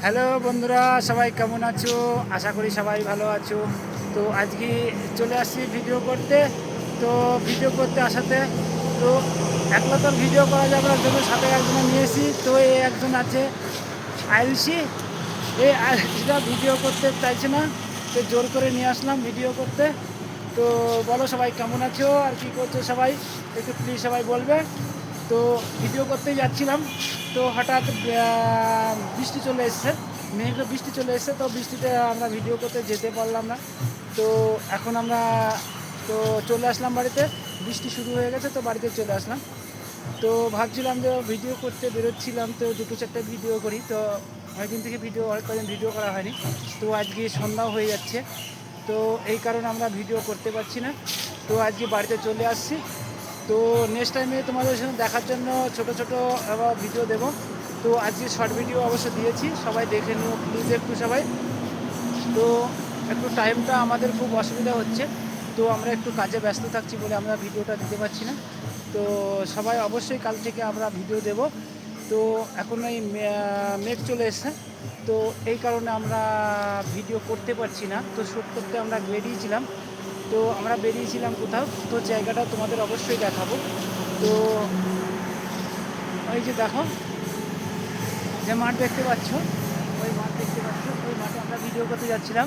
Hello বন্ধুরা, সবাই কেমন আছো? আশা করি সবাই ভালো আছো। তো আজকে চলে আসছি ভিডিও করতে। তো ভিডিও করতে আসাতে তো একলা তো ভিডিও করা যাবে না, জন্য সাথে একজন নিয়ে এসি। তো এই একজন আছে আয়ুষি, এই আয়ুষিটা ভিডিও করতে চাইছে না, তো জোর করে নিয়ে আসলাম ভিডিও করতে। তো বলো সবাই কেমন আছো আর কি করছো সবাই, একটু প্লিজ সবাই বলবে। তো ভিডিও করতেই যাচ্ছিলাম, তো হঠাৎ বৃষ্টি চলে এসেছে, মেঘে বৃষ্টি চলে এসেছে। তো বৃষ্টিতে আমরা ভিডিও করতে যেতে পারলাম না। তো এখন আমরা তো চলে আসলাম বাড়িতে, বৃষ্টি শুরু হয়ে গেছে, তো বাড়িতে চলে আসলাম। তো ভাবছিলাম যে ভিডিও করতে বেরোচ্ছিলাম, তো দুটো চারটে ভিডিও করি। তো অনেকদিন থেকে অনেক কদিন ভিডিও করা হয়নি। তো আজকে সন্ধ্যাও হয়ে যাচ্ছে, তো এই কারণে আমরা ভিডিও করতে পারছি না। তো আজকে বাড়িতে চলে আসছি। তো নেক্সট টাইমে তোমাদের সঙ্গে দেখার জন্য ছোট ছোট আবার ভিডিও দেব। তো আজকে শর্ট ভিডিও অবশ্য দিয়েছি, সবাই দেখে নিও প্লিজ একটু সবাই। তো একটু টাইমটা আমাদের খুব অসুবিধা হচ্ছে, তো আমরা একটু কাজে ব্যস্ত থাকছি বলে আমরা ভিডিওটা দিতে পারছি না। তো সবাই অবশ্যই কাল থেকে আমরা ভিডিও দেব। তো এখন এই মেঘ চলে এসছে, তো এই কারণে আমরা ভিডিও করতে পারছি না। তো শ্যুট করতে আমরা বেরিয়েছিলাম, তো আমরা বেরিয়েছিলাম কোথাও, তো জায়গাটা তোমাদের অবশ্যই দেখাবো। তো ওই যে দেখো, যে মাঠ দেখতে পাচ্ছ, ওই মাঠ দেখতে পাচ্ছ, ওই মাঠে আমরা ভিডিও করতে যাচ্ছিলাম।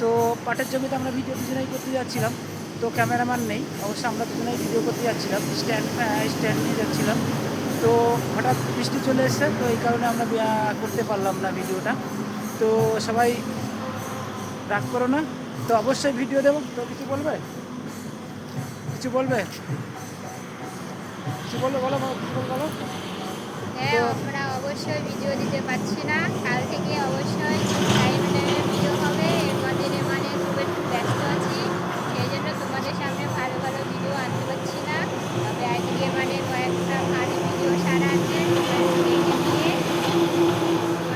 তো পাটের জমিতে আমরা ভিডিও দুজনেই করতে যাচ্ছিলাম। তো ক্যামেরাম্যান নেই, অবশ্য আমরা দুজনেই ভিডিও করতে যাচ্ছিলাম, স্ট্যান্ড নিয়ে যাচ্ছিলাম। তো হঠাৎ বৃষ্টি চলে এসেছে, তো এই কারণে আমরা করতে পারলাম না ভিডিওটা। তো সবাই রাগ করো না, তো অবশ্যই ভিডিও দেবো। তো কিছু বলবে, কিছু বলবে, কিছু বলবে, বলো বলো, কিছু বলো, বলো। হ্যাঁ, তো আমরা অবশ্যই ভিডিও দিতে পারছি না। কাল থেকে অবশ্যই টাইমে টাইমে ভিডিও হবে। এর কদিনে খুব একটু ব্যস্ত আছি, সেই জন্য তোমাদের সামনে ভালো ভালো ভিডিও আনতে পারছি না। তবে আজকে কয়েকটা ভালো ভিডিও সারা আছে, তোমরা একটু দেখে নিয়ে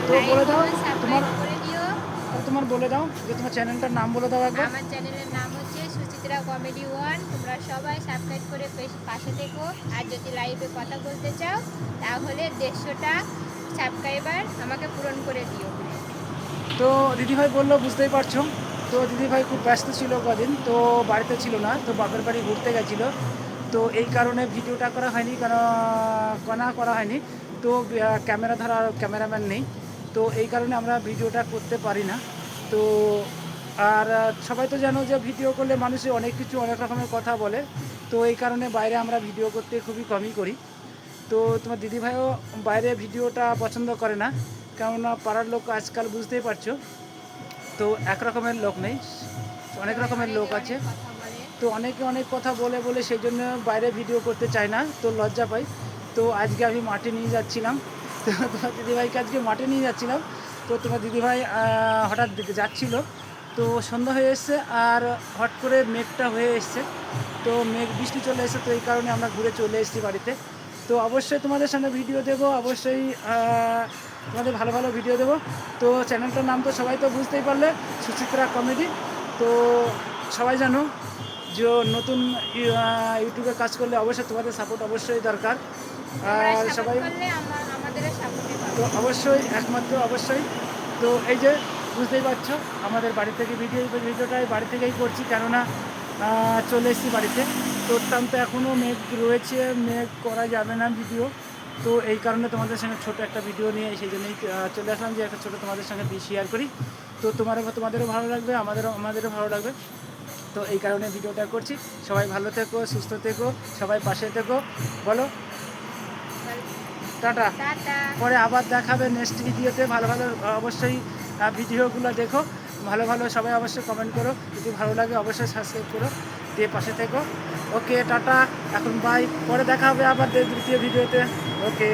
তো লাইক বলে দাও কমেন্ট তোমার, সাবস্ক্রাইব করে দিও। তোমার বলে দাও যে তোমার চ্যানেলটার নাম বলে দাও একবার। আমার চ্যানেলের নাম হচ্ছে সুচিত্রা কমেডি ওয়ান। তোমরা সবাই সাবস্ক্রাইব করে পাশে থেকো। আর যদি লাইভে কথা বলতে চাও তাহলে 150টা সাবস্ক্রাইবার আমাকে পূরণ করে দিও। তো দিদিভাই বললো, বুঝতেই পারছো। তো দিদিভাই খুব ব্যস্ত ছিল কদিন, তো বাড়িতে ছিল না, তো বাপের বাড়ি ঘুরতে গেছিলো। তো এই কারণে ভিডিওটা করা হয়নি, কেন করা হয়নি। তো ক্যামেরা ধরা ক্যামেরাম্যান নেই, তো এই কারণে আমরা ভিডিওটা করতে পারি না। তো আর সবাই তো জানো যে ভিডিও করলে মানুষে অনেক কিছু অনেক রকমের কথা বলে। তো এই কারণে বাইরে আমরা ভিডিও করতে খুবই কমই করি। তো তোমার দিদিভাইও বাইরে ভিডিওটা পছন্দ করে না, কেননা পাড়ার লোক আজকাল বুঝতেই পারছো, তো এক রকমের লোক নেই, অনেক সবাই রকমের অনেকে লোক আছে। অনেক কথা বলে। তো অনেকে অনেক কথা বলে বলে সেই জন্য বাইরে ভিডিও করতে চায় না, তো লজ্জা পাই। তো আজকে আমি মাঠে নিয়ে যাচ্ছিলাম, তো তোমার দিদিভাইকে আজকে মাঠে নিয়ে যাচ্ছিলাম। তো তোমার দিদিভাই হঠাৎ যাচ্ছিলো, তো সন্ধ্যা হয়ে এসছে আর হট করে মেঘটা হয়ে এসছে। তো বৃষ্টি চলে এসেছে, তো এই কারণে আমরা ঘুরে চলে এসেছি বাড়িতে। তো অবশ্যই তোমাদের সামনে ভিডিও দেবো, অবশ্যই তোমাদের ভালো ভালো ভিডিও দেবো। তো চ্যানেলটার নাম তো সবাই তো বুঝতেই পারলে, সুচিত্রা কমেডি। তো সবাই জানো যে নতুন ইউটিউবে কাজ করলে অবশ্যই তোমাদের সাপোর্ট অবশ্যই দরকার। তোমরা আর সাপোর্ট সবাই করলে আমাদেরও সাপোর্টে তো পাবে। অবশ্যই একমাত্র অবশ্যই। তো এই যে বুঝতেই পারছো, আমাদের বাড়ি থেকে ভিডিওটাই বাড়ি থেকেই করছি, কেননা চলে এসেছি বাড়িতে। তো অত্যন্ত এখনও মেঘ রয়েছে, মেঘ করা যাবে না ভিডিও। তো এই কারণে তোমাদের সঙ্গে ছোট একটা ভিডিও নিয়ে সেই জন্যই চলে আসলাম, যে একটা ছোটো তোমাদের সঙ্গে শেয়ার করি। তো তোমাদেরও ভালো লাগবে, আমাদেরও ভালো লাগবে। তো এই কারণে ভিডিওটা করছি। সবাই ভালো থেকো, সুস্থ থেকো, সবাই পাশে থেকো, বলো টাটা। টাটা। পরে আবার দেখাবে নেক্সট ভিডিওতে। ভালো ভালো অবশ্যই ভিডিওগুলো দেখো, ভালো ভালো সবাই অবশ্যই কমেন্ট করো, যদি ভালো লাগে অবশ্যই সাবস্ক্রাইব করো, দিয়ে পাশে থেকো। ওকে টাটা, এখন বাই, পরে দেখা হবে আবার দ্বিতীয় ভিডিওতে। ওকে।